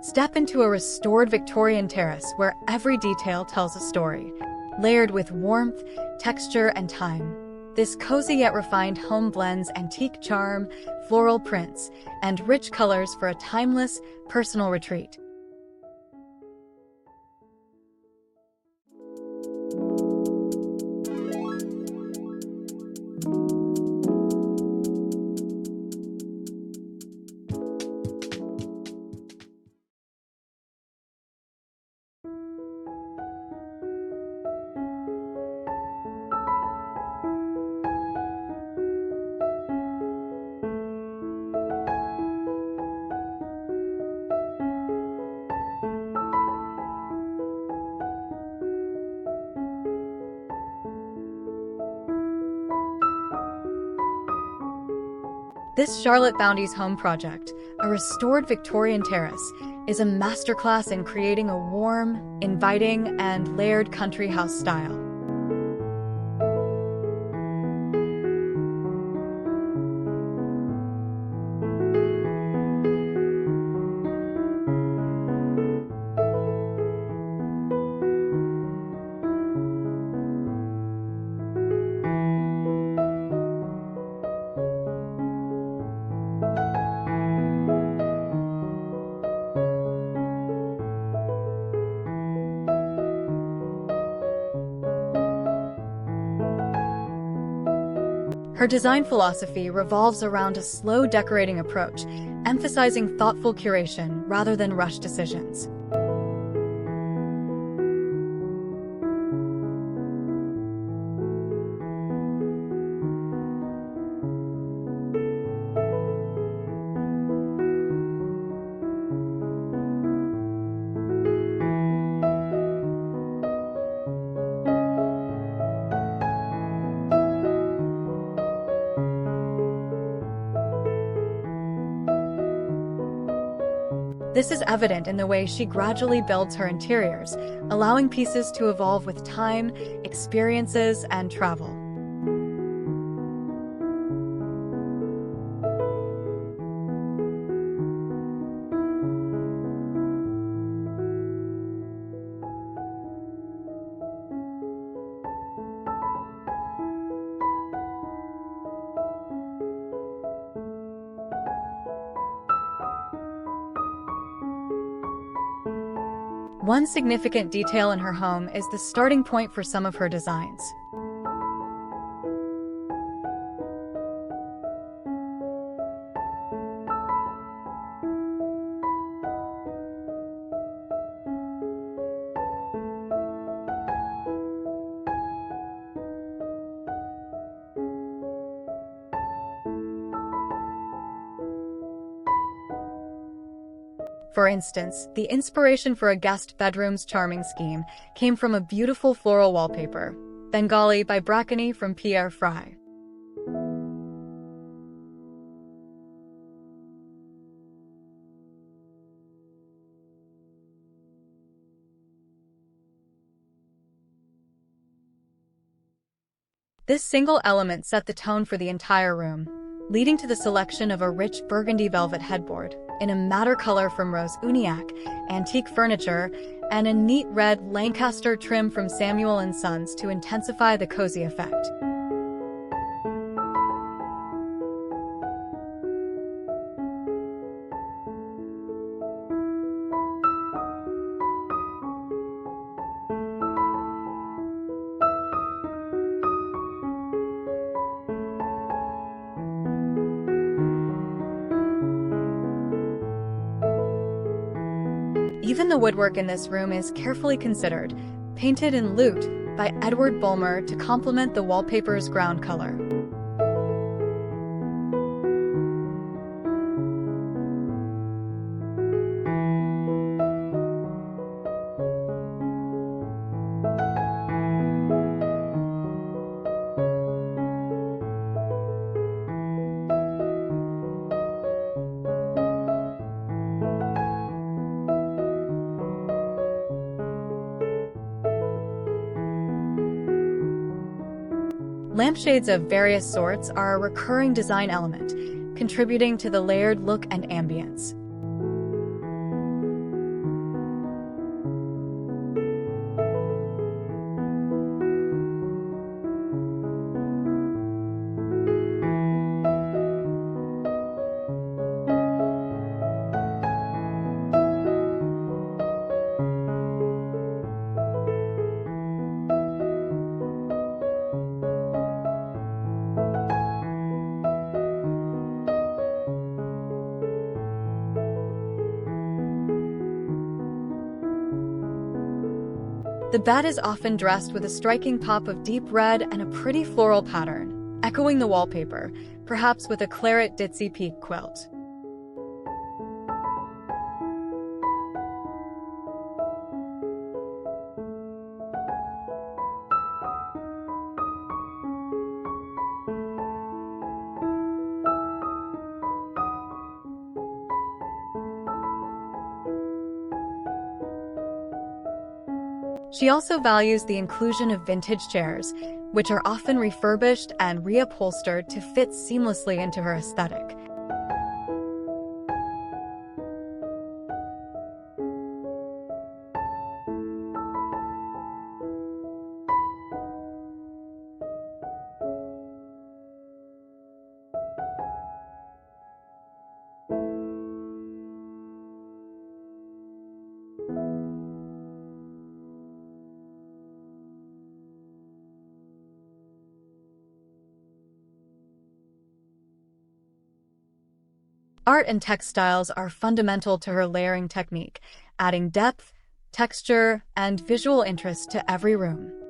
Step into a restored Victorian terrace where every detail tells a story, layered with warmth, texture, and time. This cozy yet refined home blends antique charm, floral prints, and rich colors for a timeless, personal retreat. This Charlotte Boundy's home project, a restored Victorian terrace, is a masterclass in creating a warm, inviting, and layered country house style. Her design philosophy revolves around a slow decorating approach, emphasizing thoughtful curation rather than rushed decisions. This is evident in the way she gradually builds her interiors, allowing pieces to evolve with time, experiences, and travel. One significant detail in her home is the starting point for some of her designs. For instance, the inspiration for a guest bedroom's charming scheme came from a beautiful floral wallpaper, Bengali by Brackeny from Pierre Fry. This single element set the tone for the entire room, leading to the selection of a rich burgundy velvet headboard in a madder color from Rose Uniacke, antique furniture, and a neat red Lancaster trim from Samuel & Sons to intensify the cozy effect. Even the woodwork in this room is carefully considered, painted in Lute by Edward Bulmer to complement the wallpaper's ground color. Lampshades of various sorts are a recurring design element, contributing to the layered look and ambience. The bed is often dressed with a striking pop of deep red and a pretty floral pattern, echoing the wallpaper, perhaps with a claret ditzy peak quilt. She also values the inclusion of vintage chairs, which are often refurbished and reupholstered to fit seamlessly into her aesthetic. Art and textiles are fundamental to her layering technique, adding depth, texture, and visual interest to every room.